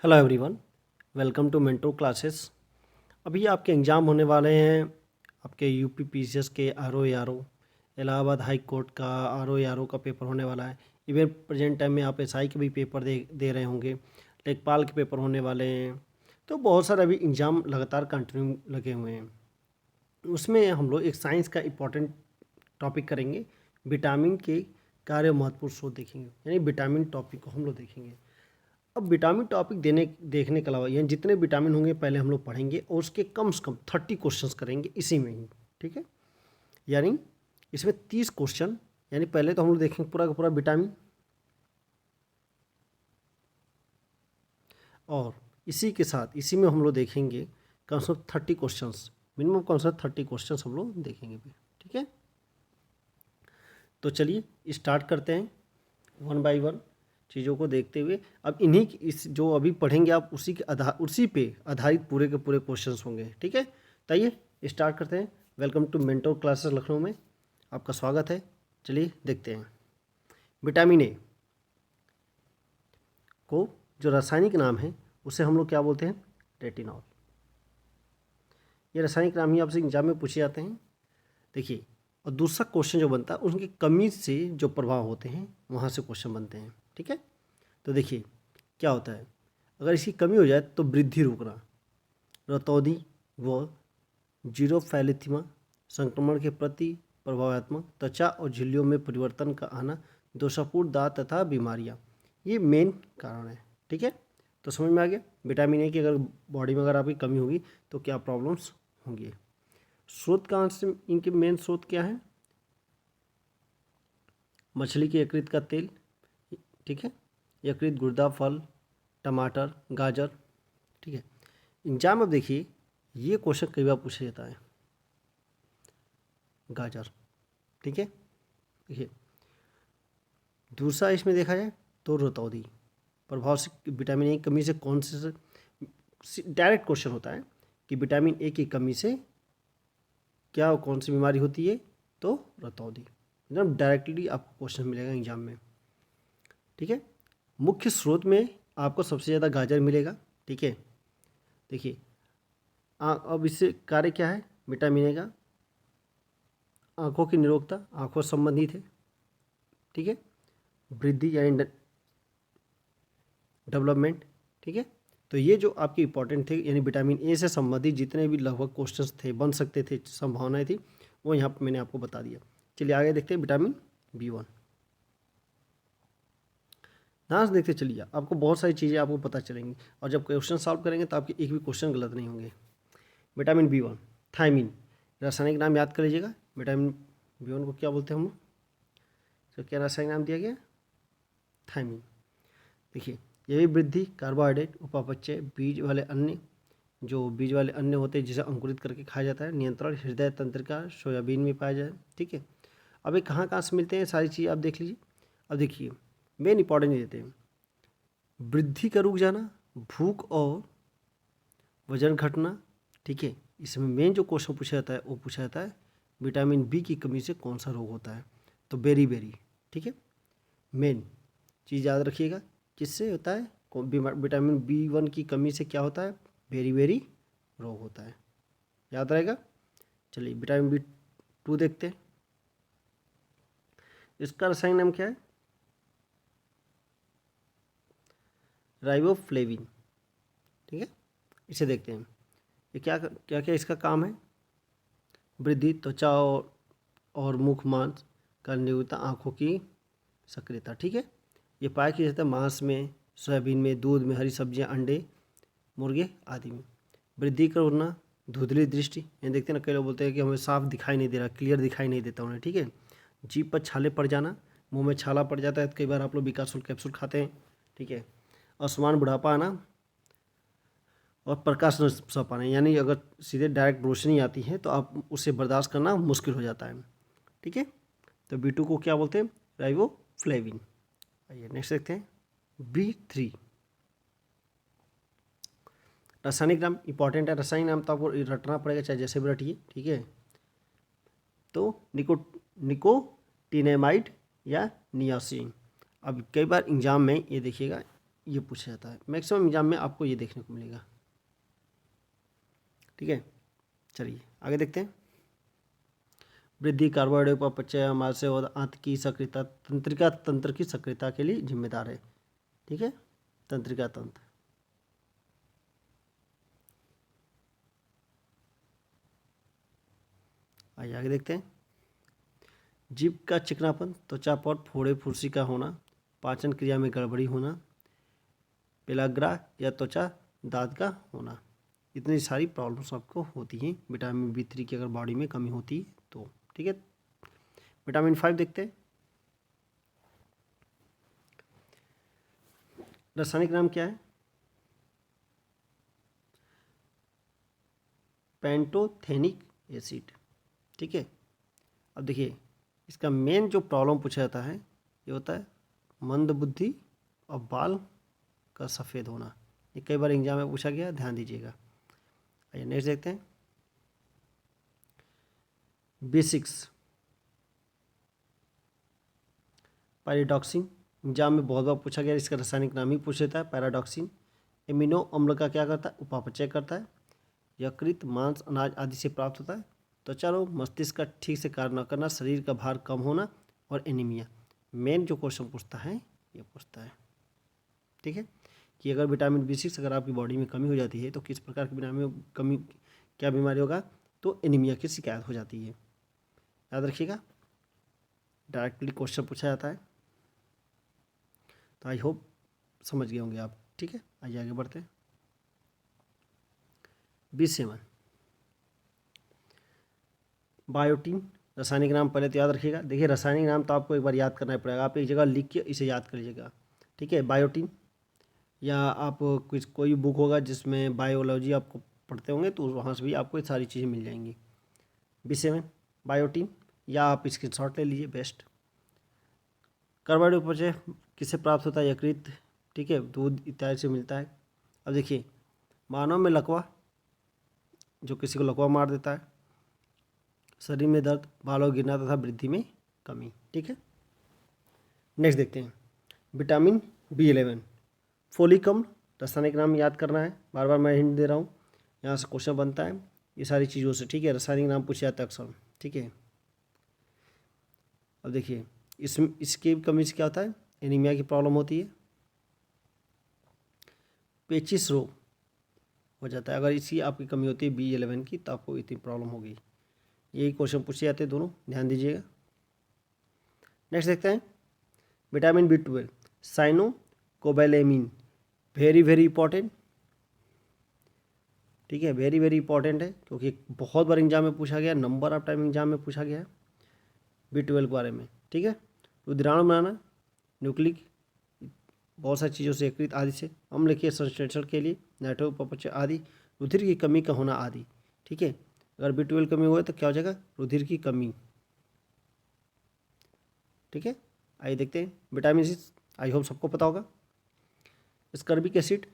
Hello everyone, welcome to Mento classes. अभी आपके exam होने वाले हैं। आपके यूपी पीसीएस के RO RO, Allahabad High Court का आरओ का पेपर होने वाला है। इवन प्रेजेंट टाइम में आप एसआई के भी पेपर दे रहे होंगे, लेखपाल के पेपर होने वाले हैं। तो बहुत सारे अभी एग्ज़ाम लगातार कंटिन्यू लगे हुए हैं। उसमें हम लोग एक साइंस का इम्पोर्टेंट टॉपिक करेंगे, विटामिन के कार्य महत्वपूर्ण स्रोत देखेंगे, यानी विटामिन टॉपिक को हम लोग देखेंगे। अब विटामिन टॉपिक देखने के अलावा यानी जितने विटामिन होंगे पहले हम लोग पढ़ेंगे और उसके कम से कम 30 क्वेश्चंस करेंगे इसी में ही। ठीक है, यानी इसमें 30 क्वेश्चन, यानी पहले तो हम लोग देखेंगे पूरा का पूरा विटामिन, और इसी के साथ इसी में हम लोग देखेंगे कम से कम 30 क्वेश्चंस, मिनिमम कम से कम 30 क्वेश्चंस हम लोग देखेंगे भी। ठीक है, तो चलिए स्टार्ट करते हैं वन बाय वन चीज़ों को देखते हुए। अब इन्हीं इस जो अभी पढ़ेंगे आप उसी पे आधारित पूरे के पूरे क्वेश्चंस होंगे। ठीक है, तो आइए स्टार्ट करते हैं। Welcome to mentor classes Lucknow में आपका स्वागत है। चलिए देखते हैं। विटामिन ए को जो रासायनिक नाम है उसे हम लोग क्या बोलते हैं? रेटिनॉल। ये रासायनिक नाम ही आपसे एग्जाम में पूछे जाते हैं। देखिए, और दूसरा क्वेश्चन जो बनता है उनकी कमी से जो प्रभाव होते हैं वहाँ से क्वेश्चन बनते हैं। ठीक है, तो देखिए क्या होता है, अगर इसकी कमी हो जाए तो वृद्धि रुकना, रतौंधी व जीरोफैलिथीमा, संक्रमण के प्रति प्रभावात्मक, त्वचा और झिल्लियों में परिवर्तन का आना, दोषापूर्ण दांत तथा बीमारियां, ये मेन कारण है। ठीक है, तो समझ में आ गया विटामिन ए की अगर बॉडी में अगर आपकी कमी होगी तो क्या प्रॉब्लम्स होंगी। स्रोत कहाँ से, इनके मेन स्रोत क्या है? मछली के यकृत का तेल, ठीक है, यकृत, गुर्दा, फल, टमाटर, गाजर। ठीक है, एग्जाम में देखिए ये क्वेश्चन कई बार पूछा जाता है, गाजर। ठीक है, देखिए दूसरा इसमें देखा जाए तो रतौंधी प्रभाव से विटामिन ए की कमी से कौन से, डायरेक्ट क्वेश्चन होता है कि विटामिन ए की कमी से क्या कौन सी बीमारी होती है, तो रतौंधी, एकदम डायरेक्टली आपको क्वेश्चन मिलेगा एग्जाम में। ठीक है, मुख्य स्रोत में आपको सबसे ज़्यादा गाजर मिलेगा। ठीक है, देखिए अब इससे कार्य क्या है विटामिन ए का? आँखों की निरोगता, आँखों से संबंधित है। ठीक है, वृद्धि यानी डेवलपमेंट। ठीक है, तो ये जो आपके इंपॉर्टेंट थे, यानी विटामिन ए से संबंधित जितने भी लगभग क्वेश्चंस थे, बन सकते थे, संभावनाएं थी, वो यहाँ पर मैंने आपको बता दिया। चलिए आगे देखते हैं विटामिन B1। ध्यान से देखते चलिए, आपको बहुत सारी चीज़ें आपको पता चलेंगी, और जब क्वेश्चन सॉल्व करेंगे तो आपके एक भी क्वेश्चन गलत नहीं होंगे। विटामिन B1, थायमिन, रासायनिक नाम याद कर लीजिएगा। विटामिन B1 को क्या बोलते हैं हम लोग? तो क्या रासायनिक नाम दिया गया? थायमिन। देखिए ये भी वृद्धि, कार्बोहाइड्रेट, उपापचय, बीज वाले अन्य होते हैं जिसे अंकुरित करके खाया जाता है, नियंत्रण, हृदय तंत्रिका सोयाबीन में पाया जाए। ठीक है, अब ये कहाँ कहाँ से मिलते हैं सारी चीज़ आप देख लीजिए। अब देखिए मेन इंपॉर्टेंट देते हैं, वृद्धि का रुक जाना, भूख और वजन घटना। ठीक है, इसमें मेन जो क्वेश्चन पूछा जाता है वो पूछा जाता है विटामिन बी की कमी से कौन सा रोग होता है, तो बेरी। ठीक है, मेन चीज़ याद रखिएगा, किससे होता है? विटामिन B1 की कमी से क्या होता है? बेरी रोग होता है, याद रहेगा। चलिए विटामिन B2 देखते हैं, इसका रासायनिक नाम क्या है? राइबोफ्लेविन। ठीक है, इसे देखते हैं, ये क्या क्या क्या इसका काम है? वृद्धि, त्वचा और मुख मांस का निरोधता, आँखों की सक्रियता। ठीक है, ये पाया किया जाता है मांस में, सोयाबीन में, दूध में, हरी सब्जियां, अंडे, मुर्गे आदि में। वृद्धि करना, धुंधली दृष्टि, ये देखते हैं ना, कई लोग बोलते हैं कि हमें साफ दिखाई नहीं दे रहा, क्लियर दिखाई नहीं देता उन्हें। ठीक है, जीभ पर छाले पड़ जाना, मुंह में छाला पड़ जाता है, तो कई बार आप लोग विकासुल कैप्सूल खाते हैं। ठीक है, असमान बुढ़ापा आना, और प्रकाश न सह पाना, यानी अगर सीधे डायरेक्ट रोशनी आती है तो आप उसे बर्दाश्त करना मुश्किल हो जाता है। ठीक है, तो B2 को क्या बोलते हैं? राइबोफ्लेविन। आइए नेक्स्ट देखते हैं, B3। रासायनिक नाम इंपॉर्टेंट है, रासायनिक नाम तो आपको रटना पड़ेगा, चाहे जैसे भी रटिए। ठीक है, तो निकोटिनेमाइड या नियासिन। अब कई बार एग्जाम में ये देखिएगा, ये पूछा जाता है। मैक्सिमम एग्जाम में आपको ये देखने को मिलेगा। ठीक है, चलिए आगे देखते हैं। वृद्धि कार्बोहाइड्रेट अपचय अमाशय और आंत की सक्रियता तंत्रिका तंत्र की सक्रियता के लिए जिम्मेदार है। ठीक है, तंत्रिका तंत्र। आइए आगे देखते हैं। जीभ का चिकनापन, त्वचा पर फोड़े फुंसी का होना, पाचन क्रिया में गड़बड़ी होना, पेलाग्रा या त्वचा दाद का होना, इतनी सारी प्रॉब्लम्स आपको होती हैं विटामिन B3 की अगर बॉडी में कमी होती है तो। ठीक है, विटामिन 5 देखते हैं। रासायनिक नाम क्या है? Pantothenic acid. ठीक है, अब देखिए इसका मेन जो प्रॉब्लम पूछा जाता है ये होता है मंद बुद्धि और बाल का सफ़ेद होना। ये कई बार एग्जाम में पूछा गया, ध्यान दीजिएगा। आइए नेक्स्ट देखते हैं। B6 पैराडॉक्सिन, एग्जाम में बहुत बार पूछा गया, इसका रासायनिक नाम ही पूछ लेता है पैराडॉक्सिन। एमिनो अम्ल का क्या करता है? उपापचय करता है। यकृत, मांस, अनाज आदि से प्राप्त होता है। त्वचा रोग, मस्तिष्क का ठीक से कार्य न करना, शरीर का भार कम होना और एनीमिया। मेन जो क्वेश्चन पूछता है ये पूछता है। ठीक है, कि अगर विटामिन B6 अगर आपकी बॉडी में कमी हो जाती है तो किस प्रकार की विटामिन कमी, क्या बीमारी होगा? तो एनीमिया की शिकायत हो जाती है। याद रखिएगा, डायरेक्टली क्वेश्चन पूछा जाता है। तो आई होप समझ गए होंगे आप। ठीक है, आइए आगे बढ़ते हैं। B7 बायोटीन, रासायनिक नाम पहले तो याद रखिएगा। देखिए रासायनिक नाम तो आपको एक बार याद करना पड़ेगा, आप एक जगह लिख के इसे याद कर लीजिएगा। ठीक है, बायोटीन, या आप कुछ कोई बुक होगा जिसमें बायोलॉजी आपको पढ़ते होंगे तो वहाँ से भी आपको ये सारी चीज़ें मिल जाएंगी। B7 बायोटीन, या आप स्क्रीनशॉट ले लीजिए बेस्ट। कार्बोहाइड्रेट उपचय किससे प्राप्त होता है? यकृत। ठीक है, दूध इत्यादि से मिलता है। अब देखिए मानव में लकवा, जो किसी को लकवा मार देता है, शरीर में दर्द, बालों गिरना तथा वृद्धि में कमी। ठीक है, नेक्स्ट देखते हैं। विटामिन B11 फोलिक अम्ल, रासायनिक नाम याद करना है, बार बार मैं हिंट दे रहा हूँ, यहाँ से क्वेश्चन बनता है ये सारी चीज़ों से। ठीक है, रासायनिक नाम पूछा जाता है अक्सर। ठीक है, अब देखिए इसकी कमी से क्या होता है? एनीमिया की प्रॉब्लम होती है। पेचिस रोग हो जाता है अगर इसकी आपकी कमी होती है B11 की, तो आपको इतनी प्रॉब्लम होगी। यही क्वेश्चन पूछे जाते हैं दोनों, ध्यान दीजिएगा। नेक्स्ट देखते हैं। Vitamin B12 cyanocobalamin, very very important. ठीक है, वेरी वेरी इंपॉर्टेंट है क्योंकि बहुत बार एग्जाम में पूछा गया, नंबर ऑफ टाइम एग्जाम में पूछा गया है B12 के बारे में। ठीक है, रुधिराणु बनाना, न्यूक्लिक, बहुत सारी चीज़ों से, यकृत आदि से, अम्ल के संश्लेषण के लिए, नाइट्रो अपचय आदि, रुधिर की कमी का होना आदि। ठीक है, अगर B12 कमी हुआ तो क्या हो जाएगा? रुधिर की कमी। ठीक है, आइए देखते हैं। विटामिन C आई होप सबको पता होगा। स्कर्बिक एसिड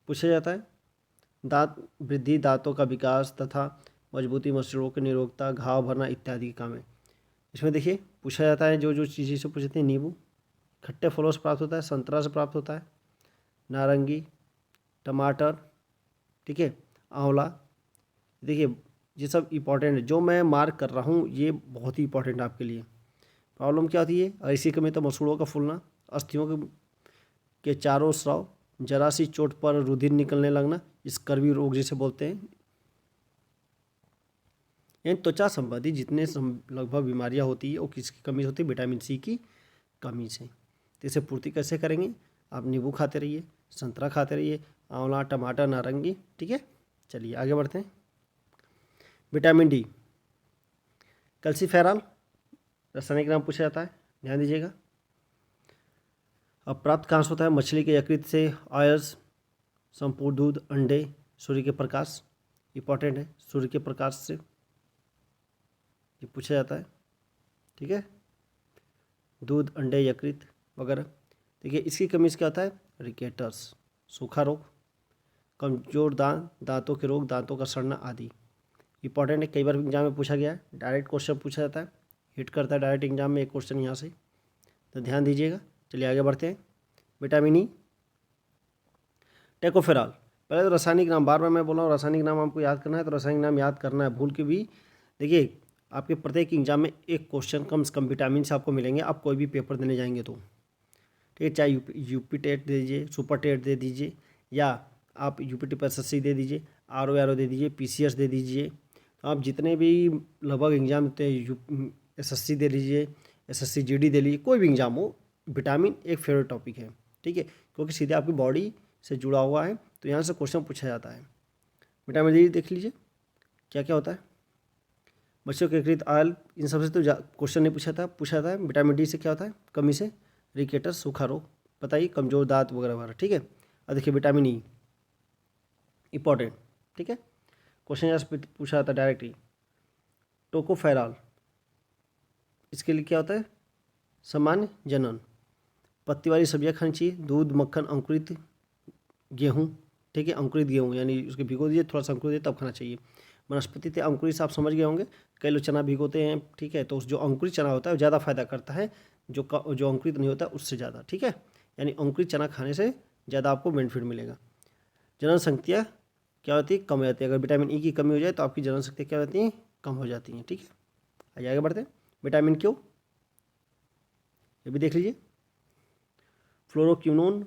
पूछा जाता है, दांत वृद्धि, दांतों का विकास तथा मजबूती, मस्तिष्कों की निरोगता, घाव भरना इत्यादि का काम है। इसमें देखिए पूछा जाता है जो जो चीज़ें से पूछते हैं। नींबू खट्टे फलों से प्राप्त होता है, संतरा से प्राप्त होता है, नारंगी, टमाटर, ठीक है, आंवला। देखिए ये सब इंपॉर्टेंट है, जो मैं मार्क कर रहा हूँ ये बहुत ही इंपॉर्टेंट है आपके लिए। प्रॉब्लम क्या होती है? और इसी कमी तो मसूड़ों का फूलना, अस्थियों के चारों स्राव, जरा सी चोट पर रुधिर निकलने लगना, स्कर्वी रोग जिसे बोलते हैं। यानी त्वचा संबंधी जितने लगभग बीमारियां होती है वो किसकी कमी से होती है? विटामिन C की कमी से। तो इसे पूर्ति कैसे करेंगे? आप नींबू खाते रहिए, संतरा खाते रहिए, आंवला, टमाटर, नारंगी। ठीक है, चलिए आगे बढ़ते हैं। विटामिन D कैल्सीफेरॉल, रासायनिक नाम पूछा जाता है, ध्यान दीजिएगा। अब प्राप्त कहाँ से होता है? मछली के यकृत से, ऑयल्स, संपूर्ण दूध, अंडे, सूर्य के प्रकाश, इंपॉर्टेंट है, सूर्य के प्रकाश से ये पूछा जाता है। ठीक है, दूध, अंडे, यकृत वगैरह। देखिए इसकी कमी से क्या होता है? रिकेटस, सूखा रोग, कमजोर दांत, दांतों के रोग, दांतों का सड़ना आदि। इंपॉर्टेंट है, कई बार एग्जाम में पूछा गया है, डायरेक्ट क्वेश्चन पूछा जाता है, हिट करता है डायरेक्ट एग्जाम में एक क्वेश्चन यहाँ से, तो ध्यान दीजिएगा। चलिए आगे बढ़ते हैं। Vitamin E, tocopherol. पहले तो रासायनिक नाम, बार बार मैं बोल रहा हूँ रासायनिक नाम आपको याद करना है, तो रासायनिक नाम याद करना है भूल के भी। देखिए आपके प्रत्येक एग्जाम में एक क्वेश्चन कम से कम विटामिन से आपको मिलेंगे, आप कोई भी पेपर देने जाएंगे तो, ठीक है। चाहे यूपी टेट दे दीजिए, सुपर टेट दे दीजिए, या आप यूपी टी एसएससी दे दीजिए, आर ओ दे दीजिए, पीसीएस दे दीजिए। तो आप जितने भी लगभग एग्जाम होते हैं, एसएससी दे लीजिए, एसएससी जीडी दे लीजिए, कोई भी एग्जाम हो, विटामिन एक फेवरेट टॉपिक है, ठीक है, क्योंकि सीधे आपकी बॉडी से जुड़ा हुआ है, तो यहाँ से क्वेश्चन पूछा जाता है। विटामिन डी देख लीजिए क्या क्या होता है। बच्चों के यकृत, ऑयल, इन सबसे तो क्वेश्चन नहीं पूछा था। विटामिन डी से क्या होता है, कमी से रिकेटर, सूखा रोग, बताइए, कमजोर दांत वगैरह वगैरह, ठीक है। और देखिए विटामिन ई इंपॉर्टेंट, ठीक है, क्वेश्चन यहाँ से पूछा जाता है डायरेक्ट ही। टोकोफेरॉल, इसके लिए क्या होता है, सामान्य जनन, पत्ती वाली सब्जियाँ खानी चाहिए, दूध, मक्खन, अंकुरित गेहूँ, ठीक है, अंकुरित गेहूँ यानी उसके भिगो दीजिए, थोड़ा सा अंकुरित दिए तब खाना चाहिए। वनस्पति थे अंकुरित से आप समझ गए होंगे, कई लोग चना भिगोते हैं, ठीक है, तो जो अंकुरित चना होता है वो ज़्यादा फायदा करता है, जो अंकुरित नहीं होता उससे ज़्यादा, ठीक है, यानी अंकुरित चना खाने से ज़्यादा आपको बेनिफिट मिलेगा। जनन शक्तियाँ क्या होती है, कम हो जाती है। अगर विटामिन ई की कमी हो जाए तो आपकी जनन शक्तियाँ क्या होती हैं, कम हो जाती हैं, ठीक है। आइए आगे बढ़ते हैं। विटामिन क्यू, ये भी देख लीजिए, फ्लोरोक्विनोन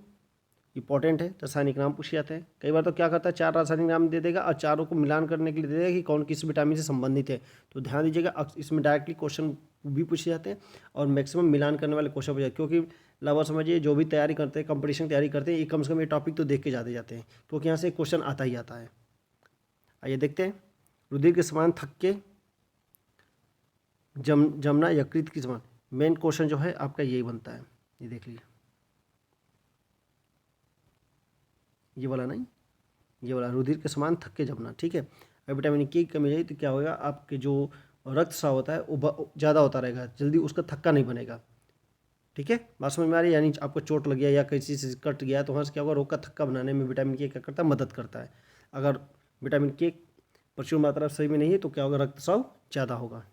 इंपॉर्टेंट है, रासायनिक नाम पूछे जाते हैं। कई बार तो क्या करता है, 4 रासायनिक नाम दे देगा और चारों को मिलान करने के लिए दे देगा कि कौन किस विटामिन से संबंधित है। तो ध्यान दीजिएगा, इसमें डायरेक्टली क्वेश्चन भी पूछे जाते हैं और मैक्सिमम मिलान करने वाले क्वेश्चन पूछे जाते हैं, क्योंकि लगभग समझिए जो भी तैयारी करते हैं, कंपटीशन तैयारी करते हैं, ये कम से कम ये टॉपिक तो देख के जाते हैं, क्योंकि यहाँ से क्वेश्चन आता ही आता है। आइए देखते हैं। रुधिर के समान थक्के, जमना, यकृत के समान, मेन क्वेश्चन जो है आपका यही बनता है। ये देख लीजिए, ये वाला नहीं, ये वाला, रुधिर के समान थक्के जमना, ठीक है। अगर विटामिन की कमी है तो क्या होगा, आपके जो रक्तस्राव होता है वो ज़्यादा होता रहेगा, जल्दी उसका थक्का नहीं बनेगा, ठीक है। बात समझ में आ रही है, यानी आपको चोट लग गया या किसी से कट गया तो वहाँ से क्या होगा, रोग का थक्का बनाने में विटामिन के क्या करता है, मदद करता है। अगर विटामिन के प्रचुर मात्रा सही में नहीं है तो क्या होगा, रक्तस्राव ज़्यादा होगा।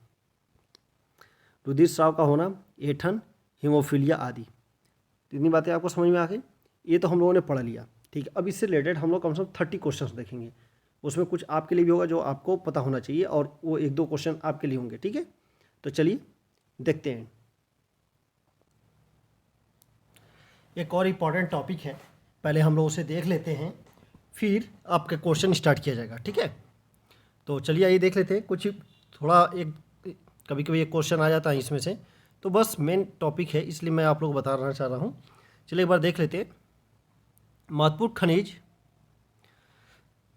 रुधिर स्राव का होना, ऐंठन, हीमोफीलिया आदि, इतनी बातें आपको समझ में आ गई। ये तो हम लोगों ने पढ़ लिया, ठीक है। अब इससे रिलेटेड हम लोग कम से कम 30 क्वेश्चन देखेंगे, उसमें कुछ आपके लिए भी होगा जो आपको पता होना चाहिए, और वो 1-2 क्वेश्चन आपके लिए होंगे, ठीक है। तो चलिए देखते हैं। एक और इम्पॉर्टेंट टॉपिक है, पहले हम लोग उसे देख लेते हैं, फिर आपका क्वेश्चन स्टार्ट किया जाएगा, ठीक है। तो चलिए आइए देख लेते हैं। कुछ थोड़ा एक कभी कभी एक क्वेश्चन आ जाता है इसमें से, तो बस मेन टॉपिक है इसलिए मैं आप लोग को बताना चाह रहा हूँ। चलिए एक बार देख लेते हैं। महत्वपूर्ण खनिज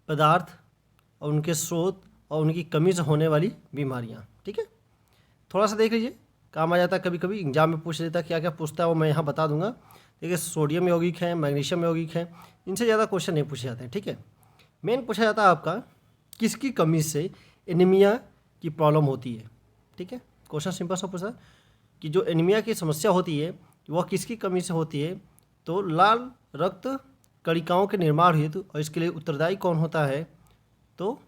पदार्थ और उनके स्रोत और उनकी कमी से होने वाली बीमारियाँ, ठीक है। थोड़ा सा देख लीजिए, काम आ जाता है, कभी कभी एग्जाम में पूछ लेता है, क्या क्या पूछता है वो मैं यहाँ बता दूंगा। देखिए सोडियम यौगिक है, मैग्नीशियम यौगिक है, इनसे ज़्यादा क्वेश्चन नहीं पूछे जाते हैं, ठीक है। मेन पूछा जाता है आपका किसकी कमी से एनीमिया की प्रॉब्लम होती है, ठीक है। क्वेश्चन सिंपल सा पूछा कि जो एनीमिया की समस्या होती है वह किसकी कमी से होती है, तो लाल रक्त कणिकाओं के निर्माण हेतु, और इसके लिए उत्तरदायी कौन होता है, तो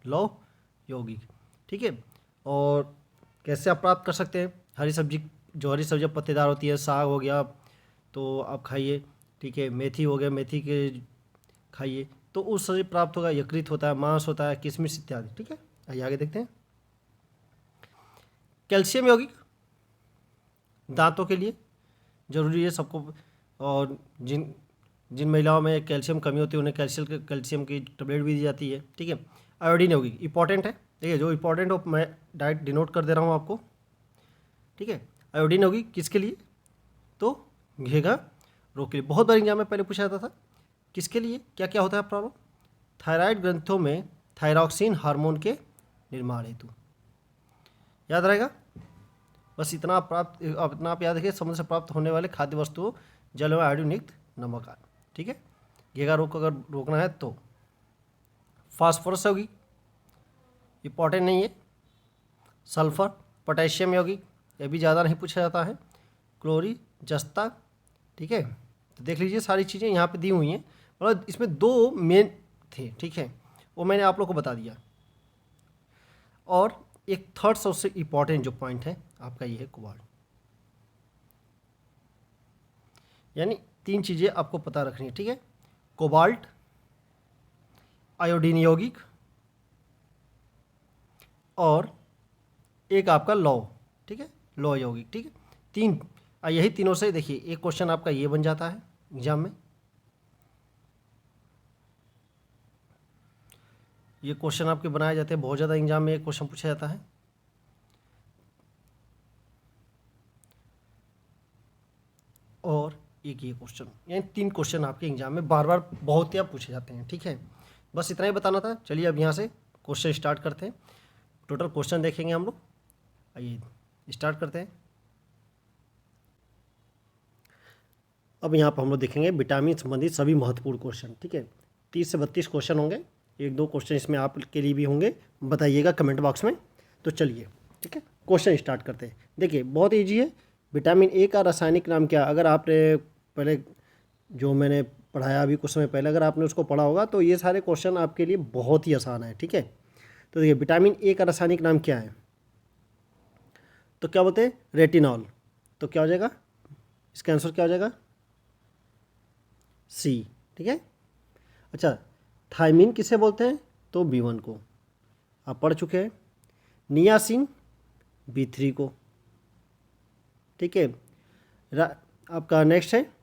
लौह यौगिक, ठीक है। और कैसे आप प्राप्त कर सकते हैं, हरी सब्जी, जो हरी सब्जियाँ पत्तेदार होती है, साग हो गया तो आप खाइए, ठीक है, मेथी हो गया, मेथी के खाइए तो उससे प्राप्त होगा, यकृत होता है, मांस होता है, किशमिश इत्यादि, ठीक है। आइए आगे देखते हैं। कैल्शियम यौगिक दांतों के लिए ज़रूरी है सबको, और जिन जिन महिलाओं में कैल्शियम कमी होती है उन्हें कैल्शियम की टेबलेट भी दी जाती है, ठीक है। आयोडीन यौगिक इंपॉर्टेंट है, ठीक है, जो इंपॉर्टेंट हो मैं डायरेक्ट डिनोट कर दे रहा हूँ आपको, ठीक है। आयोडीन यौगिक किसके लिए, तो घेगा रोग के लिए, बहुत बार एग्जाम में पहले पूछा जाता था, किसके लिए, क्या क्या होता है प्रॉब्लम, थायराइड ग्रंथों में थायरॉक्सिन हार्मोन के निर्माण हेतु, याद रहेगा। बस इतना आप याद रखिए, समुद्र से प्राप्त होने वाले खाद्य वस्तुओं, जल में आयोडीन युक्त नमक, ठीक है। घेगा रोग को अगर रोकना है तो फास्फोरस यौगिक इंपॉर्टेंट नहीं है, सल्फर, पोटेशियम यौगिक, ये भी ज़्यादा नहीं पूछा जाता है, क्लोरी जस्ता, ठीक है। तो देख लीजिए सारी चीज़ें यहाँ पे दी हुई हैं, मतलब इसमें 2 मेन थे, ठीक है, वो मैंने आप लोग को बता दिया। और एक थर्ड सबसे इम्पॉर्टेंट जो पॉइंट है आपका ये है कोबाल्ट, यानी 3 चीज़ें आपको पता रखनी है, ठीक है। कोबाल्ट, आयोडीन यौगिक और एक आपका लौ, ठीक है, लौ यौगिक, ठीक है। यही तीनों से देखिए एक क्वेश्चन आपका ये बन जाता है एग्जाम में। ये क्वेश्चन आपके बनाए जाते हैं, बहुत ज़्यादा एग्जाम में एक क्वेश्चन पूछा जाता है। और एक ये क्वेश्चन, यानी 3 क्वेश्चन आपके एग्जाम में बार बार बहुत ही आप पूछे जाते हैं, ठीक है। बस इतना ही बताना था। चलिए अब यहाँ से क्वेश्चन स्टार्ट करते हैं। टोटल क्वेश्चन देखेंगे हम लोग। आइए स्टार्ट करते हैं। अब यहाँ पर हम लोग देखेंगे विटामिन संबंधित सभी महत्वपूर्ण क्वेश्चन, ठीक है। 30 से 32 क्वेश्चन होंगे, 1-2 क्वेश्चन इसमें आपके लिए भी होंगे, बताइएगा कमेंट बॉक्स में। तो चलिए ठीक है क्वेश्चन स्टार्ट करते हैं। देखिए बहुत ईजी है। विटामिन ए का रासायनिक नाम क्या? अगर आपने पहले जो मैंने पढ़ाया अभी कुछ समय पहले, अगर आपने उसको पढ़ा होगा तो ये सारे क्वेश्चन आपके लिए बहुत ही आसान है, ठीक है। तो देखिए विटामिन ए का रासायनिक नाम क्या है? तो क्या बोलते हैं? रेटिनॉल। तो क्या हो जाएगा इसका आंसर? क्या हो जाएगा? सी, ठीक है। अच्छा, थायमिन किसे बोलते हैं? तो B1 को आप पढ़ चुके हैं। नियासिन B3 को, ठीक है। आपका नेक्स्ट है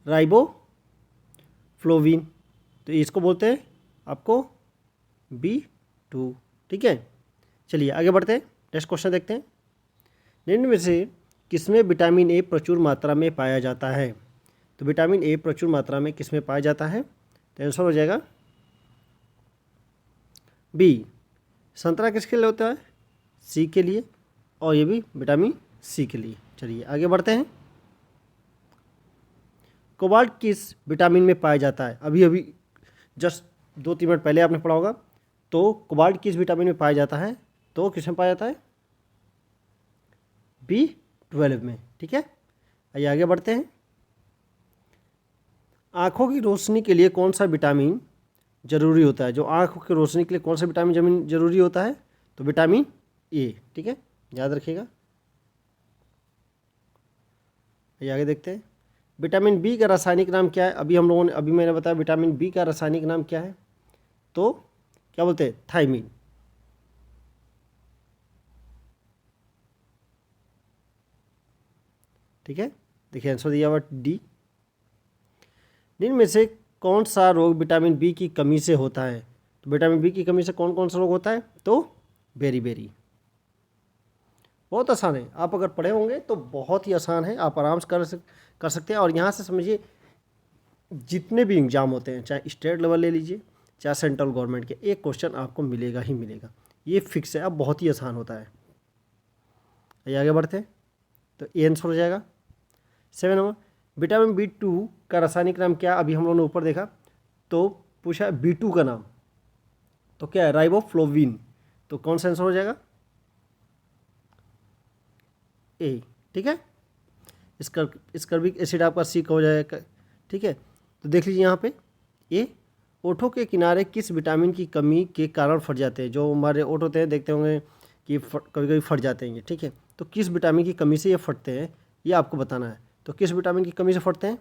राइबो फ्लोविन, तो इसको बोलते हैं आपको B2, ठीक है। चलिए आगे बढ़ते हैं, नेक्स्ट क्वेश्चन देखते हैं। निम्न में से किसमें विटामिन ए प्रचुर मात्रा में पाया जाता है? तो विटामिन ए प्रचुर मात्रा में किसमें पाया जाता है? तो आंसर हो जाएगा बी। संतरा किसके लिए होता है? सी के लिए, और ये भी विटामिन सी के लिए। चलिए आगे बढ़ते हैं। कोबाल्ट किस विटामिन में पाया जाता है? अभी अभी जस्ट 2-3 मिनट पहले आपने पढ़ा होगा। तो कोबाल्ट किस विटामिन में पाया जाता है? तो किस में पाया जाता है? B12 में, ठीक है। आइए आगे बढ़ते हैं। आँखों की रोशनी के लिए कौन सा विटामिन जरूरी होता है? जो आँखों की रोशनी के लिए कौन सा विटामिन जरूरी होता है? तो विटामिन ए, ठीक है, याद रखिएगा। ये आगे देखते हैं। विटामिन बी का रासायनिक नाम क्या है? अभी मैंने बताया विटामिन बी का रासायनिक नाम क्या है? तो क्या बोलते हैं? थायमिन, ठीक है। देखिए आंसर दिया हुआ डी। निम्न में से कौन सा रोग विटामिन बी की कमी से होता है? तो विटामिन बी की कमी से कौन कौन सा रोग होता है? तो बेरी। बहुत आसान है, आप अगर पढ़े होंगे तो बहुत ही आसान है, आप आराम से कर सकते हैं। और यहाँ से समझिए जितने भी एग्जाम होते हैं, चाहे स्टेट लेवल ले लीजिए चाहे सेंट्रल गवर्नमेंट के, एक क्वेश्चन आपको मिलेगा ही मिलेगा, ये फिक्स है। अब बहुत ही आसान होता है। ये आगे बढ़ते हैं। तो ये आंसर हो जाएगा 7 नंबर। विटामिन B2 का रासायनिक नाम क्या? अभी हम लोगों ने ऊपर देखा तो पूछा B2 का नाम, तो क्या है? राइबोफ्लोविन। तो कौन सा आंसर हो जाएगा? ए, ठीक है। स्कर्बिक एसिड आपका सी का हो जाएगा, ठीक है। तो देख लीजिए यहाँ पे ये ओठों के किनारे किस विटामिन की कमी के कारण फट जाते हैं? जो हमारे ओठ होते हैं देखते होंगे कि कभी कभी फट जाते हैं, ठीक है। तो किस विटामिन की कमी से ये फटते हैं, ये आपको बताना है। तो किस विटामिन की कमी से फटते हैं?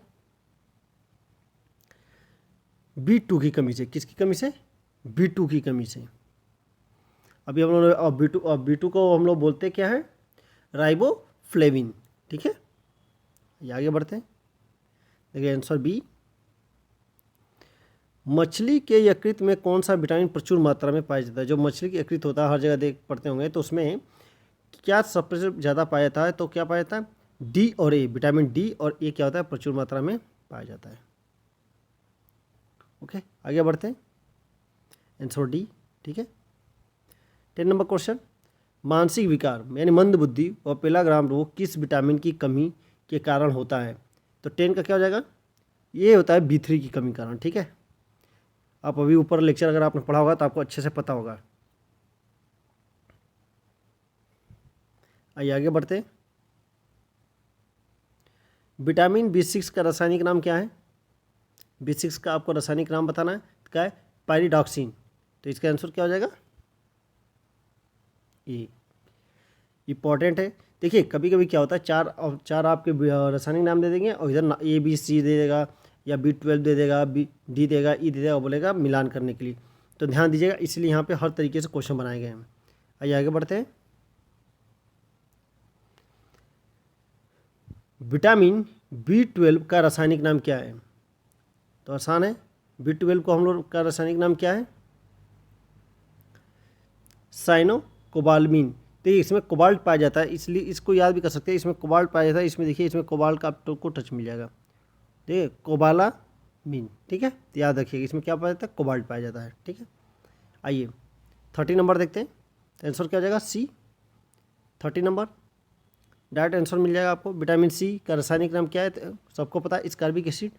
B2 की कमी से। किसकी कमी से? B2 की कमी से। अभी हम लोग B2 को हम लोग बोलते क्या है? राइबोफ्लेविन, ठीक है। ये आगे बढ़ते हैं। देखिए आंसर बी। मछली के यकृत में कौन सा विटामिन प्रचुर मात्रा में पाया जाता है? जो मछली के यकृत होता है हर जगह देख पढ़ते होंगे, तो उसमें क्या सबसे ज़्यादा पाया जाता है? तो क्या पाया जाता है? डी और ए, विटामिन डी और ए क्या होता है? प्रचुर मात्रा में पाया जाता है। ओके आगे बढ़ते हैं। आंसर डी, ठीक है। 10 नंबर क्वेश्चन। मानसिक विकार यानी मंद बुद्धि और पेलाग्राम रोग किस विटामिन की कमी के कारण होता है? तो 10 का क्या हो जाएगा? ये होता है B3 की कमी कारण, ठीक है। आप अभी ऊपर लेक्चर अगर आपने पढ़ा होगा तो आपको अच्छे से पता होगा। आइए आगे बढ़ते हैं। विटामिन B6 का रासायनिक नाम क्या है? B6 का आपको रासायनिक नाम बताना है। क्या है? पायरिडॉक्सिन। तो इसका आंसर क्या हो जाएगा? ये इंपॉर्टेंट है। देखिए कभी कभी क्या होता है, चार आपके रासायनिक नाम दे देंगे और इधर ABC दे देगा या B12 दे देगा, D देगा, E दे देगा, बोलेगा मिलान करने के लिए। तो ध्यान दीजिएगा, इसलिए यहाँ पे हर तरीके से क्वेश्चन बनाए गए हैं। आइए आगे बढ़ते हैं। विटामिन B12 का रासायनिक नाम क्या है? तो आसान है, B12 को हम लोग का रासायनिक नाम क्या है? साइनोकोबाल्मिन। देखिए इसमें कोबाल्ट पाया जाता है, इसलिए इसको याद भी कर सकते हैं, इसमें कोबाल्ट पाया जाता है। इसमें देखिए इसमें कोबाल्ट का आपको टच मिल जाएगा, देखिए कोबालामीन, ठीक है, तो याद रखिएगा इसमें क्या पाया जाता है, कोबाल्ट पाया जाता है, ठीक है। आइए 30 नंबर देखते हैं, तो आंसर क्या हो जाएगा? C। 30 नंबर डायरेक्ट आंसर मिल जाएगा आपको। विटामिन C का रासायनिक नाम क्या है? तो सबको पता है, स्कारबिक एसिड,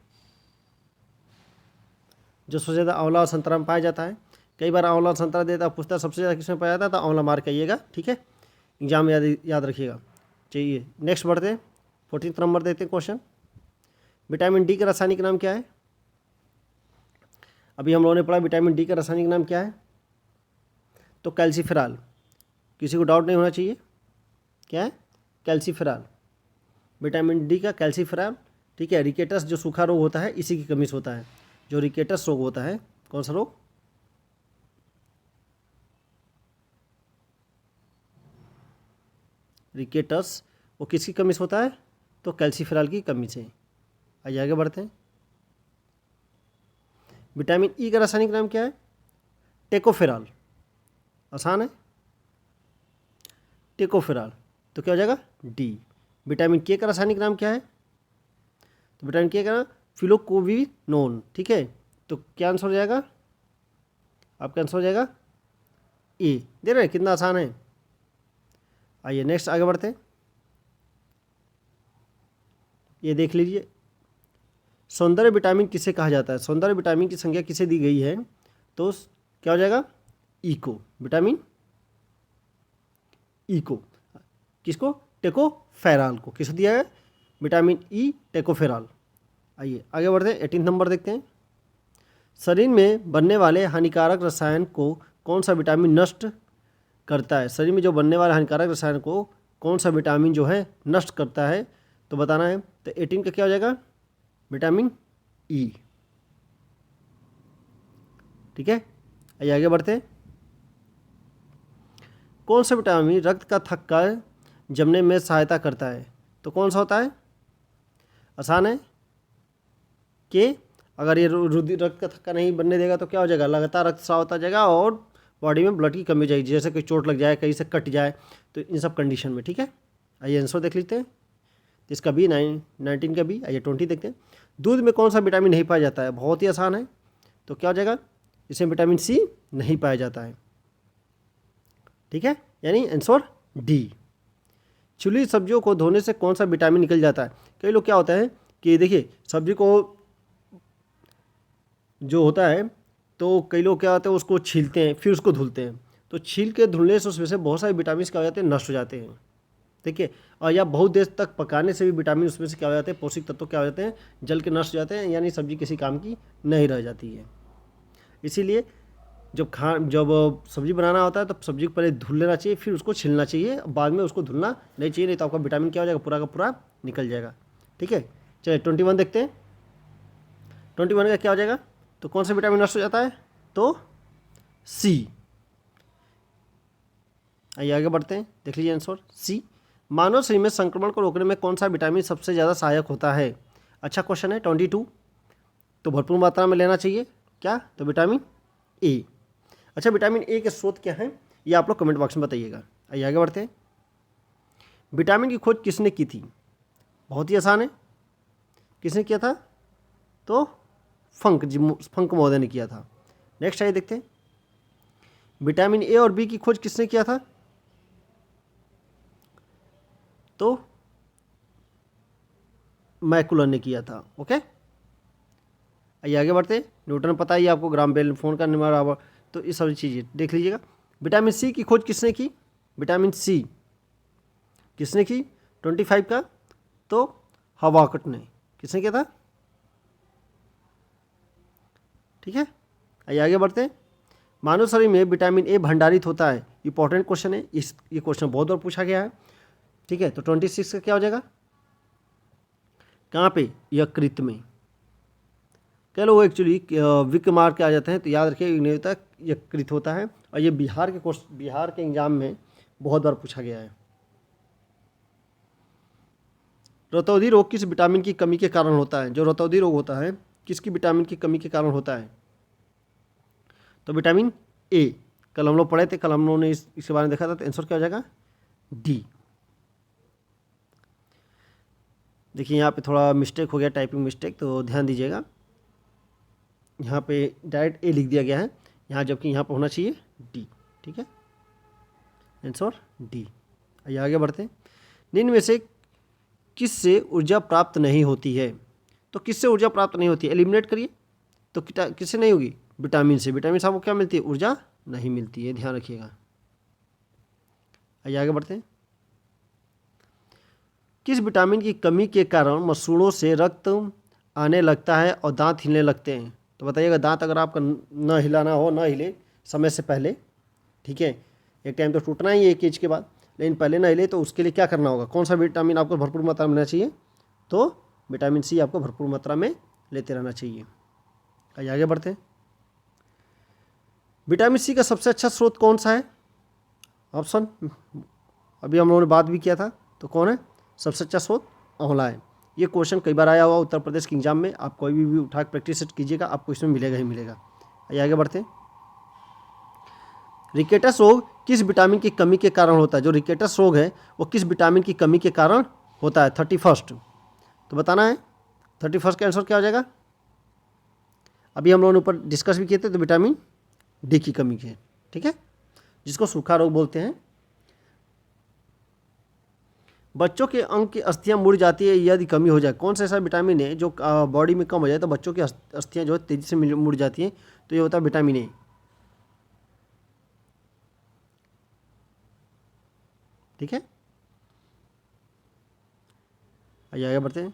जो सबसे ज़्यादा आंवला और संतरा में पाया जाता है। कई बार आंवला और संतरा देता पूछता है सबसे ज़्यादा किसमें पाया जाता है, तो आंवला मार्क आइएगा, ठीक है, एग्जाम में याद रखिएगा। चलिए नेक्स्ट बढ़ते हैं, 14 नंबर देते हैं क्वेश्चन। विटामिन D का रासायनिक नाम क्या है? अभी हम लोगों ने पढ़ा विटामिन D का रासायनिक नाम क्या है, तो कैल्सीफेरॉल। किसी को डाउट नहीं होना चाहिए, क्या है? कैल्सीफेरॉल, विटामिन D का कैल्सीफेरॉल, ठीक है। रिकेटस जो सूखा रोग होता है इसी की कमी से होता है, जो रिकेटस रोग होता है, कौन सा रोग? रिकेटस, वो किसकी कमी से होता है? तो कैल्सीफेरॉल की कमी से। आइए आगे बढ़ते हैं। विटामिन E का रासायनिक नाम क्या है? टेकोफेरॉल, आसान है, टेकोफेरॉल, तो क्या हो जाएगा? D। विटामिन K का रासायनिक नाम क्या है? तो विटामिन K का फिलोकोविनोन, ठीक है, तो क्या आंसर हो जाएगा आपका? आंसर हो जाएगा A। देख रहे हैं कितना आसान है। आइए नेक्स्ट आगे बढ़ते हैं। ये देख लीजिए, सौंदर्य विटामिन किसे कहा जाता है? सौंदर्य विटामिन की संख्या किसे दी गई है? तो क्या हो जाएगा? E को, विटामिन E को। किसको? टेकोफेरॉल को। किसको दिया है? Vitamin E tocopherol. आइए आगे बढ़ते हैं, 18 नंबर देखते हैं। शरीर में बनने वाले हानिकारक रसायन को कौन सा विटामिन नष्ट करता है? शरीर में जो बनने वाले हानिकारक रसायन को कौन सा विटामिन जो है नष्ट करता है, तो बताना है। तो 18 का क्या हो जाएगा? विटामिन E, ठीक है। आइए आगे बढ़ते हैं। कौन सा विटामिन रक्त का थक्का जमने में सहायता करता है? तो कौन सा होता है? आसान है कि अगर ये रक्त का थक्का नहीं बनने देगा तो क्या हो जाएगा? लगातार रक्तस्राव होता जाएगा और बॉडी में ब्लड की कमी हो जाएगी, जैसे कोई चोट लग जाए, कहीं से कट जाए, तो इन सब कंडीशन में, ठीक है। आइए आंसर देख लेते हैं। तो इसका B 19 का B। आइए 20 देखते हैं। दूध में कौन सा विटामिन नहीं पाया जाता है? बहुत ही आसान है, तो क्या हो जाएगा? इसमें विटामिन C नहीं पाया जाता है, ठीक है, यानी आंसर D। छिली सब्जियों को धोने से कौन सा विटामिन निकल जाता है? कई लोग क्या होता है कि देखिए सब्जी को जो होता है, तो कई लोग क्या होता है उसको छीलते हैं फिर उसको धुलते हैं, तो छील के धुलने से उसमें से बहुत सारे विटामिन क्या हो जाते हैं? नष्ट हो जाते हैं, ठीक है। और या बहुत देर तक पकाने से भी विटामिन उसमें से क्या हो जाते हैं? पौष्टिक तत्व क्या हो जाते हैं? जल के नष्ट हो जाते हैं, यानी सब्जी किसी काम की नहीं रह जाती है। इसीलिए जब सब्जी बनाना होता है तब सब्जी को पहले धुल लेना चाहिए, फिर उसको छिलना चाहिए, बाद में उसको धुलना नहीं चाहिए, नहीं तो आपका विटामिन क्या हो जाएगा? पूरा का पूरा निकल जाएगा, ठीक है। चलिए 21 देखते हैं। 21 का क्या हो जाएगा? तो कौन सा विटामिन नष्ट हो जाता है? तो C। आइए आगे बढ़ते हैं, देख लीजिए आंसर C। मानव शरीर में संक्रमण को रोकने में कौन सा विटामिन सबसे ज़्यादा सहायक होता है? अच्छा क्वेश्चन है। 22, तो भरपूर मात्रा में लेना चाहिए, क्या? तो विटामिन A। अच्छा विटामिन A के स्रोत क्या हैं, ये आप लोग कमेंट बॉक्स में बताइएगा। आइए आगे बढ़ते हैं। विटामिन की खोज किसने की थी? बहुत ही आसान है, किसने किया था? तो फंक महोदय ने किया था। नेक्स्ट आइए देखते हैं। विटामिन A और B की खोज किसने किया था? तो मैकुलर ने किया था, ओके। आइए आगे बढ़ते हैं। न्यूटन पता ही आपको, ग्राम बेल फोन का बराबर, तो ये सारी चीज़ें देख लीजिएगा। विटामिन C की खोज किसने की? विटामिन C किसने की? 25 का, तो हवाकट ने। किसने किया था? ठीक है। आइए आगे बढ़ते हैं। मानव शरीर में विटामिन A भंडारित होता है, इंपॉर्टेंट क्वेश्चन है, ये क्वेश्चन बहुत बार पूछा गया है। ठीक है, तो 26 का क्या हो जाएगा, कहाँ पे, यकृत में। कह लो वो एक्चुअली विक मार के आ जाते हैं, तो याद रखिए ये नहीं होता, यकृत होता है। और ये बिहार के एग्जाम में बहुत बार पूछा गया है। रतौंधी रोग किस विटामिन की कमी के कारण होता है? जो रतौंधी रोग होता है किसकी विटामिन की कमी के कारण होता है? तो विटामिन ए। कल हम लोग पढ़े थे, कल हम लोगों ने इसके बारे में देखा था, तो आंसर क्या हो जाएगा, डी। देखिए यहाँ पे थोड़ा मिस्टेक हो गया, टाइपिंग मिस्टेक, तो ध्यान दीजिएगा। यहाँ पे डायरेक्ट ए लिख दिया गया है यहाँ, जबकि यहाँ पे होना चाहिए डी। ठीक है, आंसर डी। आइए आगे बढ़ते हैं। निम्न में से किससे ऊर्जा प्राप्त नहीं होती है? तो किससे ऊर्जा प्राप्त नहीं होती है, एलिमिनेट करिए। तो किससे नहीं होगी, विटामिन से। विटामिन से आपको क्या मिलती है, ऊर्जा नहीं मिलती है, ध्यान रखिएगा। आइए आगे बढ़ते हैं। किस विटामिन की कमी के कारण मसूड़ों से रक्त आने लगता है और दांत हिलने लगते हैं? तो बताइएगा, दांत अगर आपका न हिलाना हो, न हिले समय से पहले, ठीक है, एक टाइम तो टूटना ही है एक एज के बाद, लेकिन पहले ना हिले, तो उसके लिए क्या करना होगा, कौन सा विटामिन आपको भरपूर मात्रा में लेना चाहिए? तो विटामिन सी आपको भरपूर मात्रा में लेते रहना चाहिए। आइए आगे बढ़ते हैं। विटामिन सी का सबसे अच्छा स्रोत कौन सा है? ऑप्शन अभी हम लोगों ने बात भी किया था, तो कौन है सबसे अच्छा स्रोत? आंवला है। ये क्वेश्चन कई बार आया हुआ उत्तर प्रदेश के एग्जाम में, आप कोई भी उठा के प्रैक्टिस कीजिएगा, आपको इसमें मिलेगा ही मिलेगा। आइए आगे बढ़ते हैं। रिकेटस रोग किस विटामिन की कमी के कारण होता है? जो रिकेटस रोग है वो किस विटामिन की कमी के कारण होता है? 31। तो बताना है 31 का आंसर क्या हो जाएगा? अभी हम लोगों ने ऊपर डिस्कस भी किए थे, तो विटामिन डी की कमी है, ठीक है, जिसको सूखा रोग बोलते हैं। बच्चों के अंग की अस्थियां मुड़ जाती है यदि कमी हो जाए। कौन सा ऐसा विटामिन है जो बॉडी में कम हो जाए तो बच्चों की अस्थियां जो है तेजी से मुड़ जाती हैं? तो ये होता है विटामिन ए। ठीक है, आइए आगे बढ़ते हैं।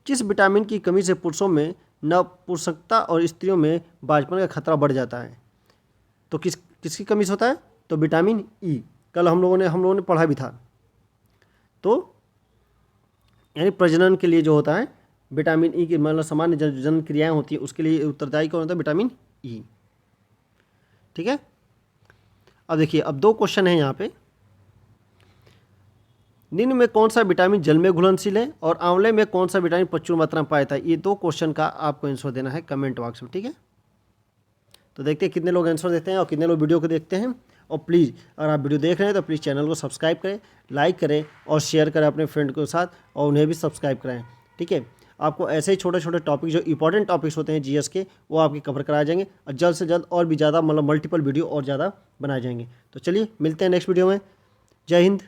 किस विटामिन की कमी से पुरुषों में नपुंसकता और स्त्रियों में बांझपन का खतरा बढ़ जाता है? तो किसकी कमी से होता है? तो विटामिन ई। कल हम लोगों ने पढ़ा भी था। तो यानी प्रजनन के लिए जो होता है विटामिन ई की, मतलब सामान्य जन क्रियाएं होती है, उसके लिए उत्तरदायी कौन होता है? Vitamin E. ठीक है, अब देखिए, अब 2 क्वेश्चन है यहाँ पे। निम्न में कौन सा विटामिन जल में घुलनशील है और आंवले में कौन सा विटामिन प्रचुर मात्रा में पाया था? ये 2 क्वेश्चन का आपको आंसर देना है कमेंट बॉक्स में। ठीक है, तो देखते हैं कितने लोग आंसर देते हैं और कितने लोग वीडियो को देखते हैं। और प्लीज़ अगर आप वीडियो देख रहे हैं तो प्लीज़ चैनल को सब्सक्राइब करें, लाइक करें और शेयर करें अपने फ्रेंड के साथ, और उन्हें भी सब्सक्राइब कराएं। ठीक है, आपको ऐसे ही छोटे छोटे टॉपिक, जो इंपॉर्टेंट टॉपिक्स होते हैं जीएस के, वो आपके कवर कराए जाएंगे, और जल्द से जल्द और भी ज़्यादा, मतलब मल्टीपल वीडियो और ज़्यादा बनाए जाएंगे। तो चलिए मिलते हैं नेक्स्ट वीडियो में। जय हिंद।